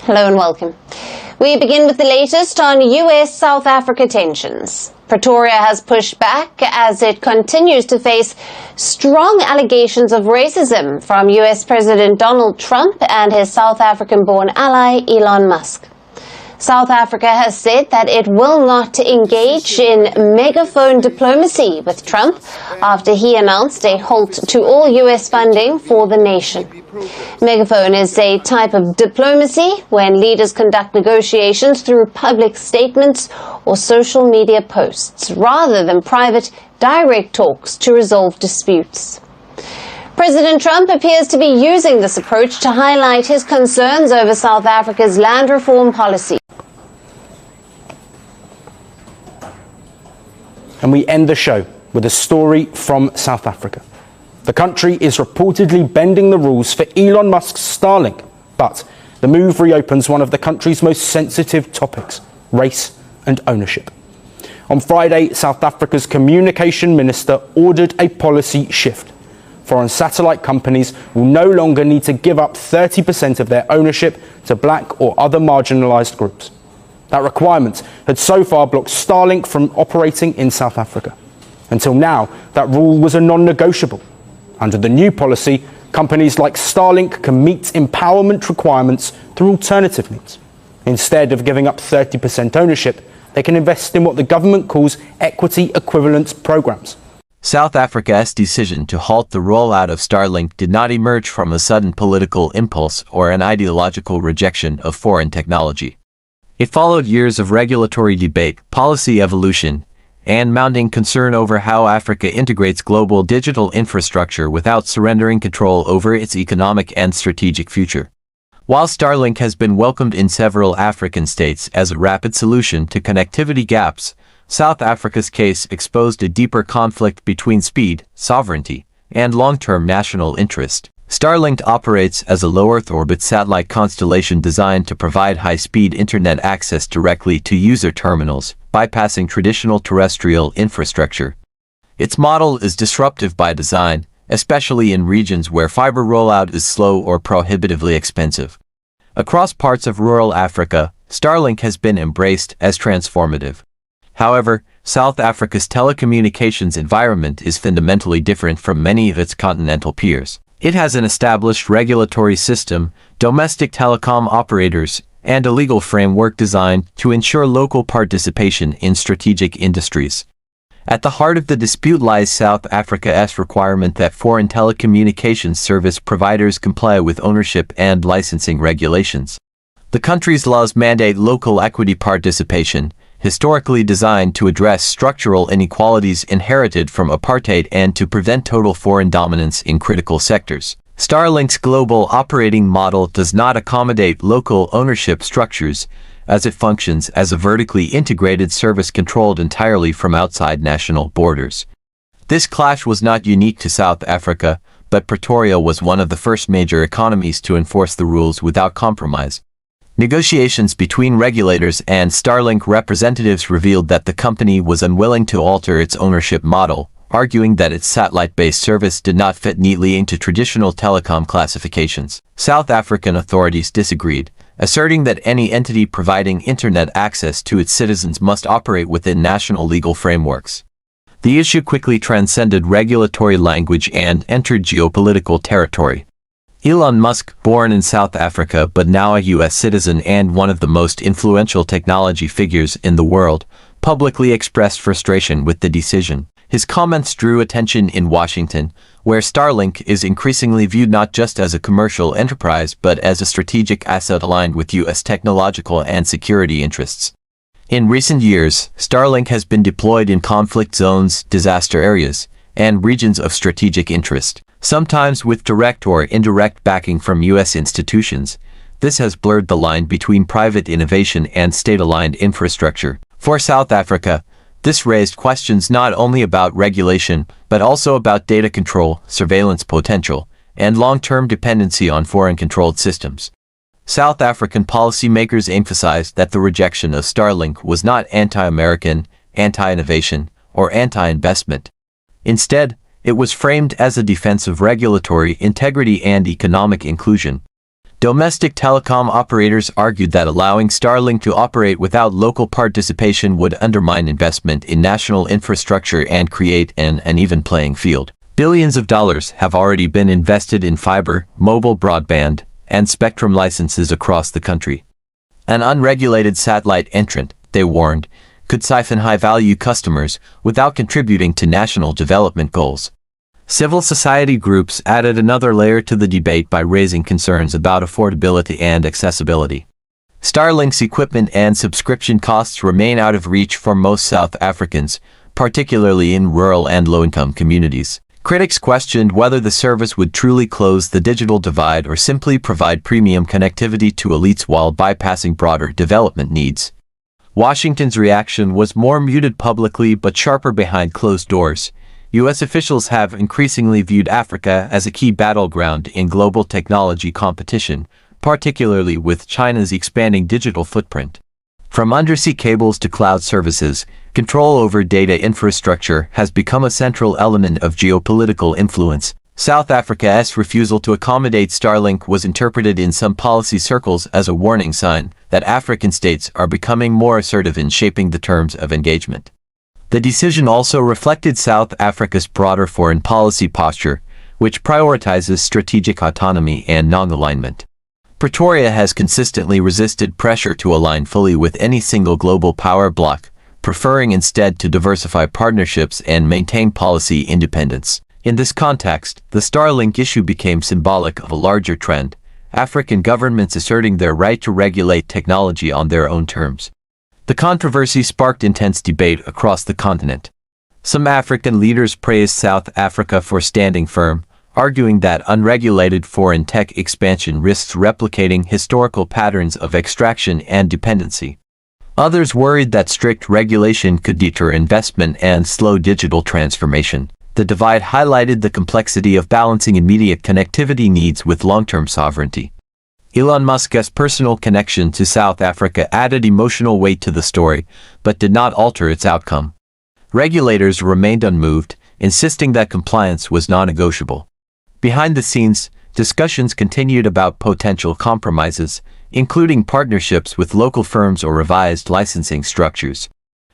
Hello and welcome. We begin with the latest on US-South Africa tensions. Pretoria has pushed back as it continues to face strong allegations of racism from US President Donald Trump and his South African-born ally Elon Musk. South Africa has said that it will not engage in megaphone diplomacy with Trump after he announced a halt to all US funding for the nation. Megaphone is a type of diplomacy when leaders conduct negotiations through public statements or social media posts, rather than private, direct talks to resolve disputes. President Trump appears to be using this approach to highlight his concerns over South Africa's land reform policy. And we end the show with a story from South Africa. The country is reportedly bending the rules for Elon Musk's Starlink, but the move reopens one of the country's most sensitive topics, race and ownership. On Friday, South Africa's communication minister ordered a policy shift. Foreign satellite companies will no longer need to give up 30% of their ownership to black or other marginalised groups. That requirement had so far blocked Starlink from operating in South Africa. Until now, that rule was a non-negotiable. Under the new policy, companies like Starlink can meet empowerment requirements through alternative means. Instead of giving up 30% ownership, they can invest in what the government calls equity equivalence programs. South Africa's decision to halt the rollout of Starlink did not emerge from a sudden political impulse or an ideological rejection of foreign technology. It followed years of regulatory debate, policy evolution, and mounting concern over how Africa integrates global digital infrastructure without surrendering control over its economic and strategic future. While Starlink has been welcomed in several African states as a rapid solution to connectivity gaps, South Africa's case exposed a deeper conflict between speed, sovereignty, and long-term national interest. Starlink operates as a low-Earth orbit satellite constellation designed to provide high-speed internet access directly to user terminals, bypassing traditional terrestrial infrastructure. Its model is disruptive by design, especially in regions where fiber rollout is slow or prohibitively expensive. Across parts of rural Africa, Starlink has been embraced as transformative. However, South Africa's telecommunications environment is fundamentally different from many of its continental peers. It has an established regulatory system, domestic telecom operators, and a legal framework designed to ensure local participation in strategic industries. At the heart of the dispute lies South Africa's requirement that foreign telecommunications service providers comply with ownership and licensing regulations. The country's laws mandate local equity participation, historically designed to address structural inequalities inherited from apartheid and to prevent total foreign dominance in critical sectors. Starlink's global operating model does not accommodate local ownership structures, as it functions as a vertically integrated service controlled entirely from outside national borders. This clash was not unique to South Africa, but Pretoria was one of the first major economies to enforce the rules without compromise. Negotiations between regulators and Starlink representatives revealed that the company was unwilling to alter its ownership model, arguing that its satellite-based service did not fit neatly into traditional telecom classifications. South African authorities disagreed, asserting that any entity providing internet access to its citizens must operate within national legal frameworks. The issue quickly transcended regulatory language and entered geopolitical territory. Elon Musk, born in South Africa but now a U.S. citizen and one of the most influential technology figures in the world, publicly expressed frustration with the decision. His comments drew attention in Washington, where Starlink is increasingly viewed not just as a commercial enterprise but as a strategic asset aligned with U.S. technological and security interests. In recent years, Starlink has been deployed in conflict zones, disaster areas, and regions of strategic interest. Sometimes with direct or indirect backing from U.S. institutions, this has blurred the line between private innovation and state-aligned infrastructure. For South Africa, this raised questions not only about regulation, but also about data control, surveillance potential, and long-term dependency on foreign-controlled systems. South African policymakers emphasized that the rejection of Starlink was not anti-American, anti-innovation, or anti-investment. Instead, it was framed as a defense of regulatory integrity and economic inclusion. Domestic telecom operators argued that allowing Starlink to operate without local participation would undermine investment in national infrastructure and create an uneven playing field. Billions of dollars have already been invested in fiber, mobile broadband, and spectrum licenses across the country. An unregulated satellite entrant, they warned, could siphon high-value customers without contributing to national development goals. Civil society groups added another layer to the debate by raising concerns about affordability and accessibility. Starlink's equipment and subscription costs remain out of reach for most South Africans, particularly in rural and low-income communities. Critics questioned whether the service would truly close the digital divide or simply provide premium connectivity to elites while bypassing broader development needs. Washington's reaction was more muted publicly but sharper behind closed doors. U.S. officials have increasingly viewed Africa as a key battleground in global technology competition, particularly with China's expanding digital footprint. From undersea cables to cloud services, control over data infrastructure has become a central element of geopolitical influence. South Africa's refusal to accommodate Starlink was interpreted in some policy circles as a warning sign that African states are becoming more assertive in shaping the terms of engagement. The decision also reflected South Africa's broader foreign policy posture, which prioritizes strategic autonomy and non-alignment. Pretoria has consistently resisted pressure to align fully with any single global power bloc, preferring instead to diversify partnerships and maintain policy independence. In this context, the Starlink issue became symbolic of a larger trend: African governments asserting their right to regulate technology on their own terms. The controversy sparked intense debate across the continent. Some African leaders praised South Africa for standing firm, arguing that unregulated foreign tech expansion risks replicating historical patterns of extraction and dependency. Others worried that strict regulation could deter investment and slow digital transformation. The divide highlighted the complexity of balancing immediate connectivity needs with long-term sovereignty. Elon Musk's personal connection to South Africa added emotional weight to the story, but did not alter its outcome. Regulators remained unmoved, insisting that compliance was non-negotiable. Behind the scenes, discussions continued about potential compromises, including partnerships with local firms or revised licensing structures.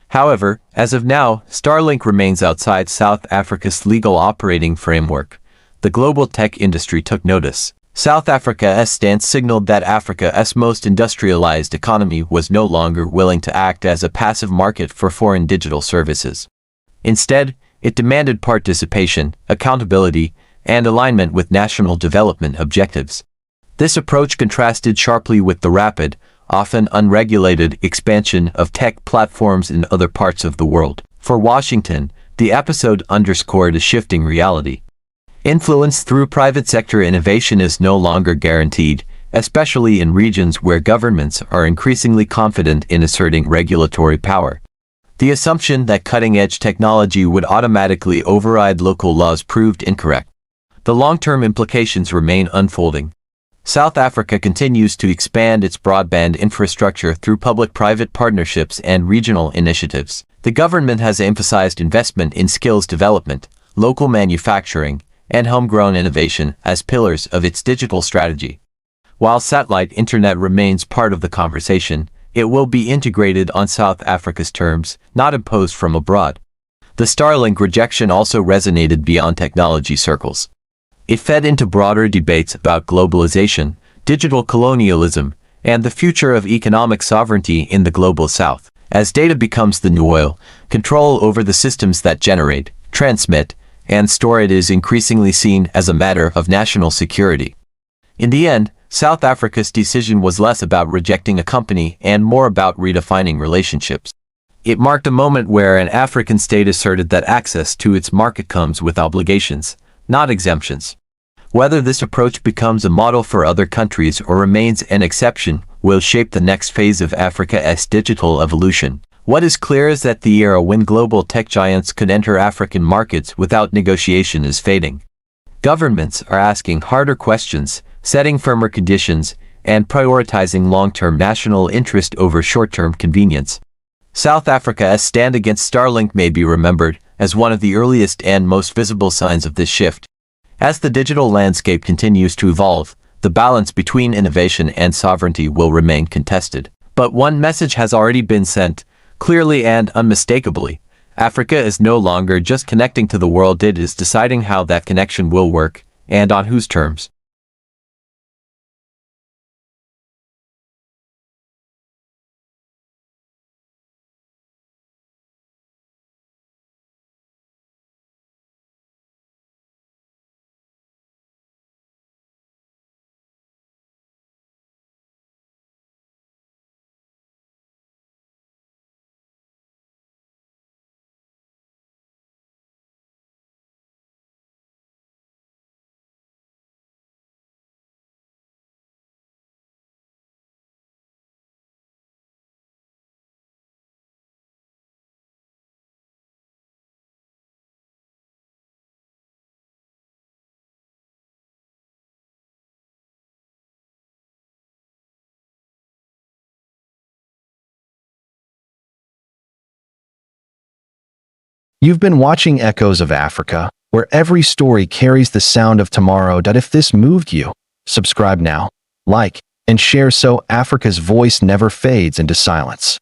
However, as of now, Starlink remains outside South Africa's legal operating framework. The global tech industry took notice. South Africa's stance signaled that Africa's most industrialized economy was no longer willing to act as a passive market for foreign digital services. Instead, it demanded participation, accountability, and alignment with national development objectives. This approach contrasted sharply with the rapid, often unregulated expansion of tech platforms in other parts of the world. For Washington, the episode underscored a shifting reality. Influence through private sector innovation is no longer guaranteed, especially in regions where governments are increasingly confident in asserting regulatory power. The assumption that cutting-edge technology would automatically override local laws proved incorrect. The long-term implications remain unfolding. South Africa continues to expand its broadband infrastructure through public-private partnerships and regional initiatives. The government has emphasized investment in skills development, local manufacturing, and homegrown innovation as pillars of its digital strategy. While satellite internet remains part of the conversation, it will be integrated on South Africa's terms, not imposed from abroad. The Starlink rejection also resonated beyond technology circles. It fed into broader debates about globalization, digital colonialism, and the future of economic sovereignty in the global south. As data becomes the new oil, control over the systems that generate, transmit, and store it is increasingly seen as a matter of national security. In the end, South Africa's decision was less about rejecting a company and more about redefining relationships. It marked a moment where an African state asserted that access to its market comes with obligations, not exemptions. Whether this approach becomes a model for other countries or remains an exception will shape the next phase of Africa's digital evolution. What is clear is that the era when global tech giants could enter African markets without negotiation is fading. Governments are asking harder questions, setting firmer conditions, and prioritizing long-term national interest over short-term convenience. South Africa's stand against Starlink may be remembered as one of the earliest and most visible signs of this shift. As the digital landscape continues to evolve, the balance between innovation and sovereignty will remain contested. But one message has already been sent, clearly and unmistakably. Africa is no longer just connecting to the world, it is deciding how that connection will work, and on whose terms. You've been watching Echoes of Africa, where every story carries the sound of tomorrow. If this moved you, subscribe now, like, and share so Africa's voice never fades into silence.